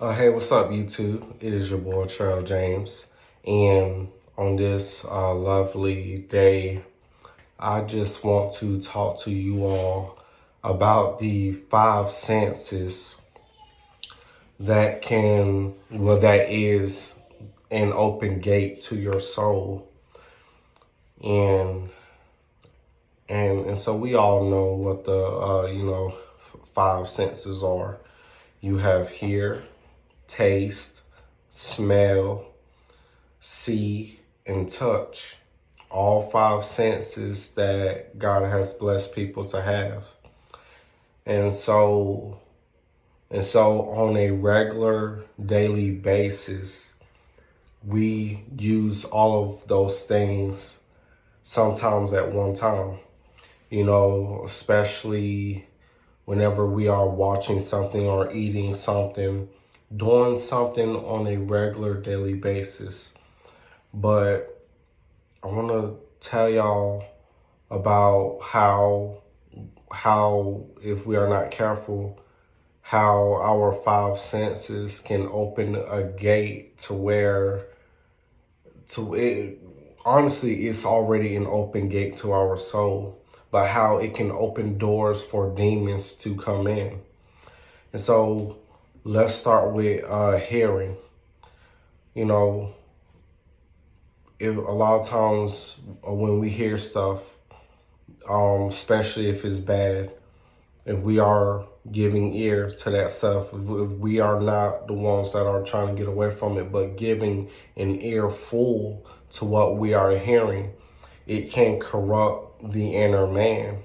Hey, what's up, YouTube? It is your boy, Trail James. And on this lovely day, I just want to talk to you all about the five senses that is an open gate to your soul. And so we all know what the, five senses are. You have hear, taste, smell, see, and touch. All five senses that God has blessed people to have. And so on a regular daily basis, we use all of those things sometimes at one time. Especially whenever we are watching something or eating something, doing something on a regular daily basis. But I want to tell y'all about how if we are not careful, how our five senses can open a gate to where to it honestly it's already an open gate to our soul, but how it can open doors for demons to come in. And so let's start with hearing. If a lot of times when we hear stuff, especially if it's bad, if we are giving ear to that stuff, if we are not the ones that are trying to get away from it, but giving an ear full to what we are hearing, it can corrupt the inner man.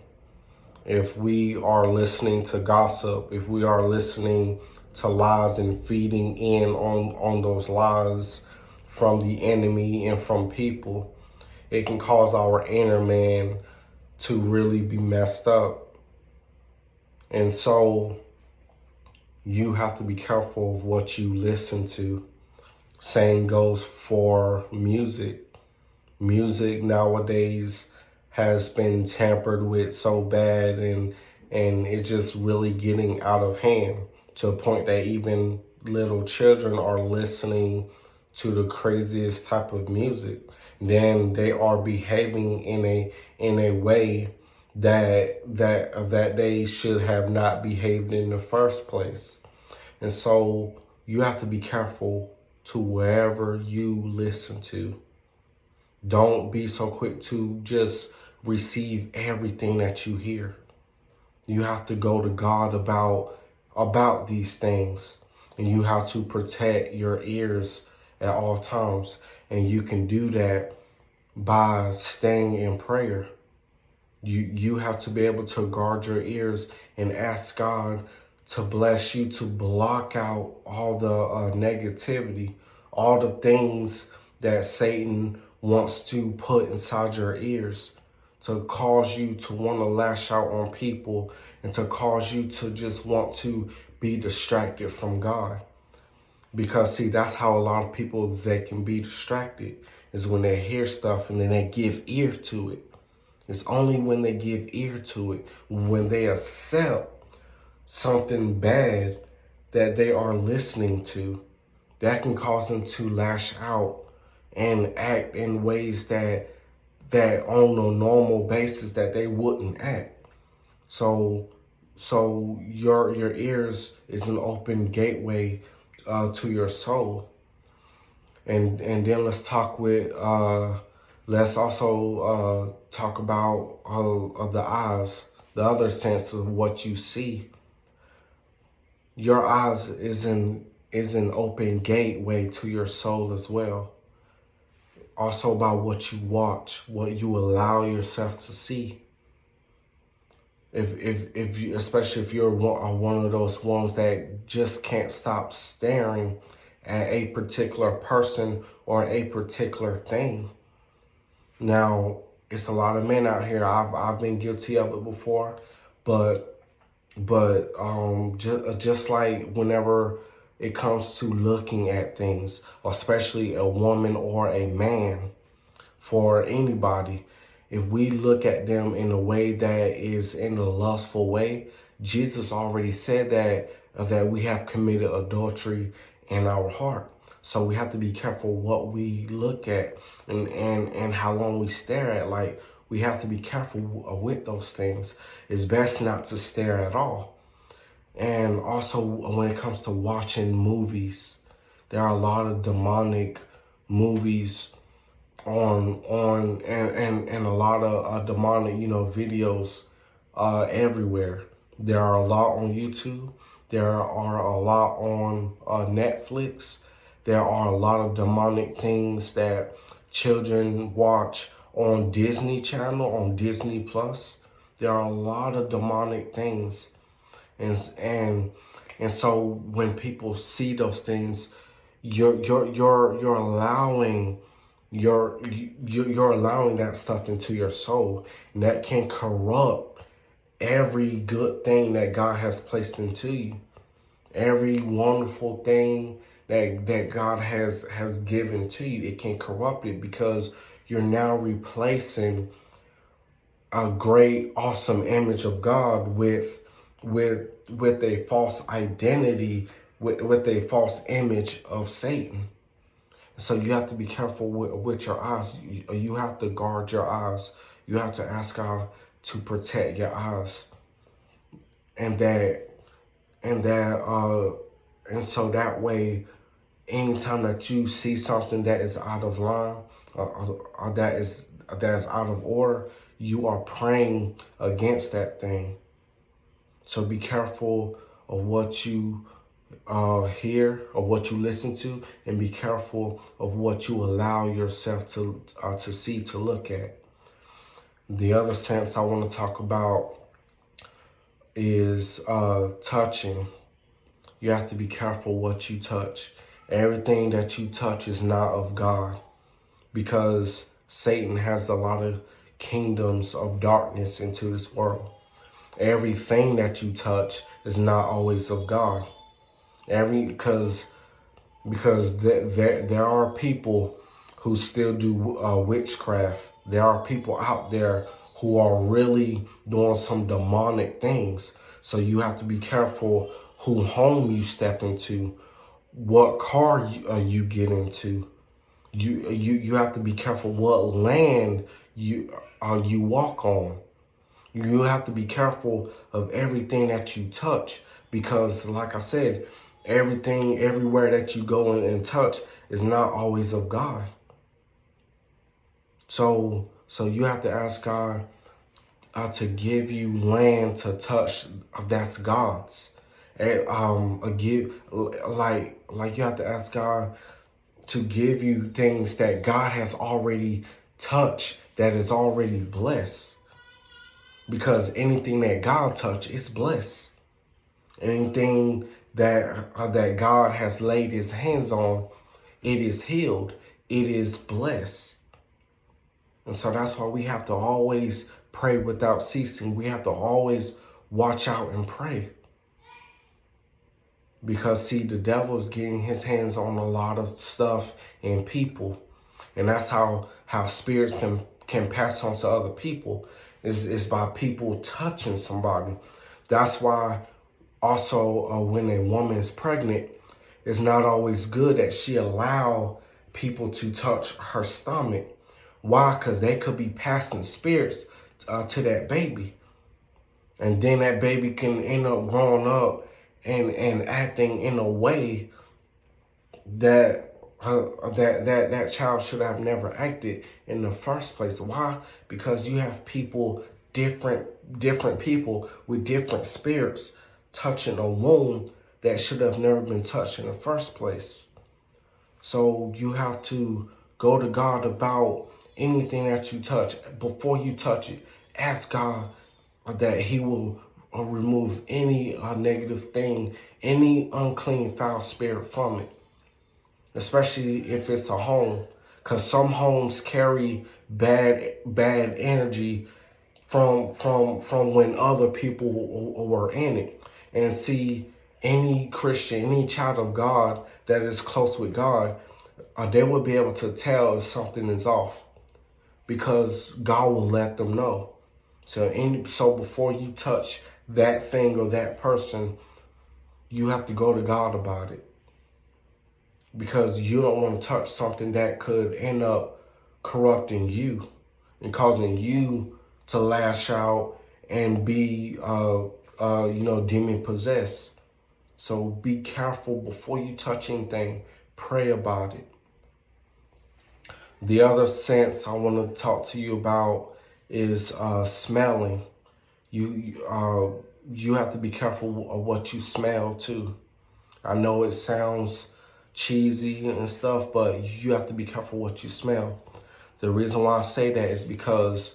If we are listening to gossip, if we are listening to lies and feeding in on those lies from the enemy and from people, it can cause our inner man to really be messed up. And so you have to be careful of what you listen to. Same goes for music. Music nowadays has been tampered with so bad, and it's just really getting out of hand to a point that even little children are listening to the craziest type of music. Then they are behaving in a way that they should have not behaved in the first place. And so you have to be careful to wherever you listen to. Don't be so quick to just receive everything that you hear. You have to go to God about these things, and you have to protect your ears at all times. And you can do that by staying in prayer. You have to be able to guard your ears and ask God to bless you to block out all the negativity, all the things that Satan wants to put inside your ears to cause you to want to lash out on people and to cause you to just want to be distracted from God. Because see, that's how a lot of people, they can be distracted, is when they hear stuff and then they give ear to it. It's only when they give ear to it, when they accept something bad that they are listening to, that can cause them to lash out and act in ways that on a normal basis that they wouldn't act. So your ears is an open gateway to your soul. And then let's also talk about of the eyes, the other sense of what you see. Your eyes is an open gateway to your soul as well. Also about what you watch, what you allow yourself to see. If you, especially if you're one of those ones that just can't stop staring at a particular person or a particular thing. Now, it's a lot of men out here. I've been guilty of it before, but just like whenever it comes to looking at things, especially a woman or a man, for anybody, if we look at them in a way that is in a lustful way, Jesus already said that that we have committed adultery in our heart. So we have to be careful what we look at and how long we stare at. Like, we have to be careful with those things. It's best not to stare at all. And also, when it comes to watching movies, there are a lot of demonic movies and a lot of demonic, videos everywhere. There are a lot on YouTube. There are a lot on Netflix. There are a lot of demonic things that children watch on Disney Channel, on Disney Plus. There are a lot of demonic things, and so when people see those things, you're allowing you're allowing that stuff into your soul, and that can corrupt every good thing that God has placed into you, every wonderful thing that God has given to you. It can corrupt it because you're now replacing a great, awesome image of God with a false identity, with a false image of Satan. So you have to be careful with your eyes. You have to guard your eyes. You have to ask God to protect your eyes, and so that way, anytime that you see something that is out of line, or that is out of order, you are praying against that thing. So be careful of what you hear or what you listen to, and be careful of what you allow yourself to see, to look at. The other sense I want to talk about is touching. You have to be careful what you touch. Everything that you touch is not of God, because Satan has a lot of kingdoms of darkness into this world. Everything that you touch is not always of God. Because there are people who still do witchcraft. There are people out there who are really doing some demonic things. So you have to be careful who home you step into, what car you get into. You have to be careful what land you walk on. You have to be careful of everything that you touch, because, like I said, everything, everywhere that you go and touch is not always of God. So you have to ask God to give you land to touch that's God's. And like you have to ask God to give you things that God has already touched, that is already blessed. Because anything that God touches is blessed. Anything that God has laid his hands on, it is healed. It is blessed. And so that's why we have to always pray without ceasing. We have to always watch out and pray. Because, see, the devil's getting his hands on a lot of stuff and people. And that's how spirits can pass on to other people, is by people touching somebody. That's why also when a woman is pregnant, it's not always good that she allow people to touch her stomach. Why? Because they could be passing spirits to that baby. And then that baby can end up growing up and acting in a way that that child should have never acted in the first place. Why? Because you have people, different people with different spirits touching a womb that should have never been touched in the first place. So you have to go to God about anything that you touch. Before you touch it, ask God that he will remove any negative thing, any unclean, foul spirit from it. Especially if it's a home, because some homes carry bad energy from when other people were in it. And see, any Christian, any child of God that is close with God, they will be able to tell if something is off, because God will let them know. So before you touch that thing or that person, you have to go to God about it, because you don't want to touch something that could end up corrupting you and causing you to lash out and be, demon possessed. So be careful before you touch anything. Pray about it. The other sense I want to talk to you about is smelling. You have to be careful of what you smell too. I know it sounds cheesy and stuff, but you have to be careful what you smell. The reason why I say that is because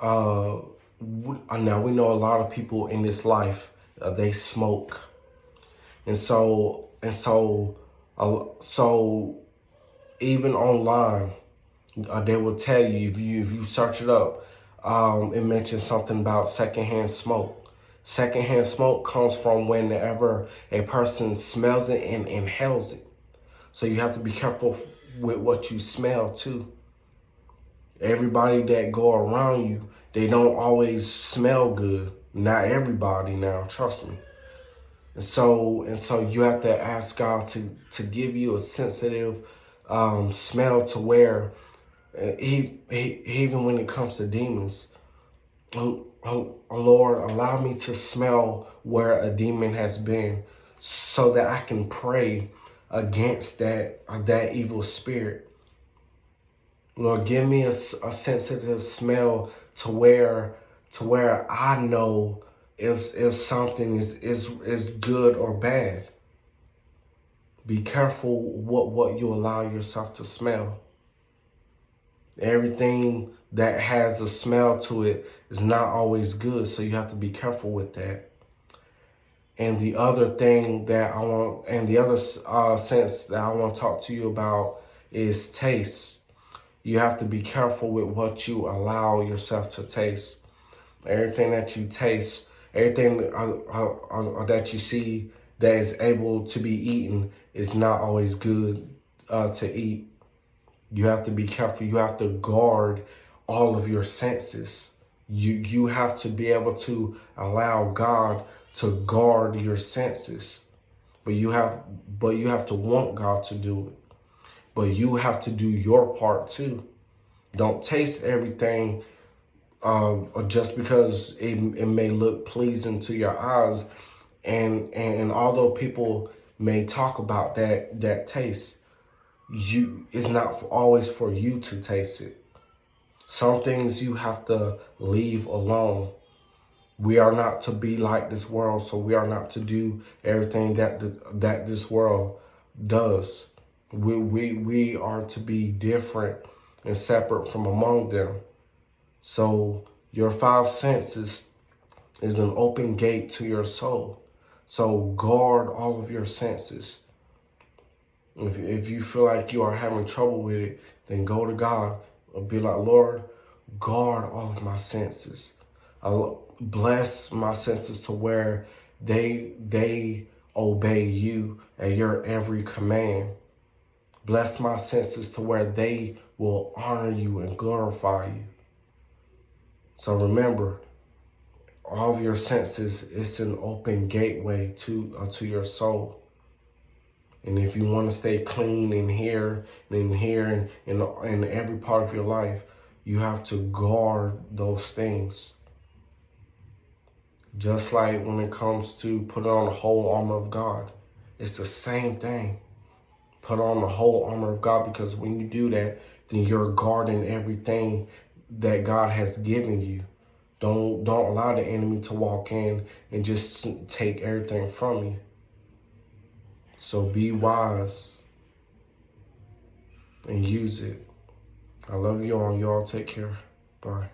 now we know a lot of people in this life, they smoke, and so even online, they will tell you, if you search it up, it mentions something about secondhand smoke. Secondhand smoke comes from whenever a person smells it and inhales it. So you have to be careful with what you smell too. Everybody that go around you, they don't always smell good. Not everybody now, trust me. And so you have to ask God to give you a sensitive smell to where even when it comes to demons, Lord, allow me to smell where a demon has been, so that I can pray against that evil spirit. Lord, give me a sensitive smell to where I know if something is good or bad. Be careful what you allow yourself to smell. Everything that has a smell to it is not always good, so you have to be careful with that. And the other thing that the other sense that I want to talk to you about is taste. You have to be careful with what you allow yourself to taste. Everything that you taste, everything that you see that is able to be eaten is not always good to eat. You have to be careful. You have to guard all of your senses. You have to be able to allow God to guard your senses. But you have to want God to do it. But you have to do your part too. Don't taste everything just because it may look pleasing to your eyes. And although people may talk about that taste, it's not always for you to taste it. Some things you have to leave alone. We are not to be like this world, so we are not to do everything that this world does. We are to be different and separate from among them. So your five senses is an open gate to your soul. So guard all of your senses. If you feel like you are having trouble with it, then go to God and be like, Lord, guard all of my senses. Bless my senses to where they obey you at your every command. Bless my senses to where they will honor you and glorify you. So remember, all of your senses is an open gateway to your soul. And if you want to stay clean in here and in every part of your life, you have to guard those things. Just like when it comes to putting on the whole armor of God, it's the same thing. Put on the whole armor of God, because when you do that, then you're guarding everything that God has given you. Don't allow the enemy to walk in and just take everything from you. So be wise and use it. I love you all. You all take care. Bye.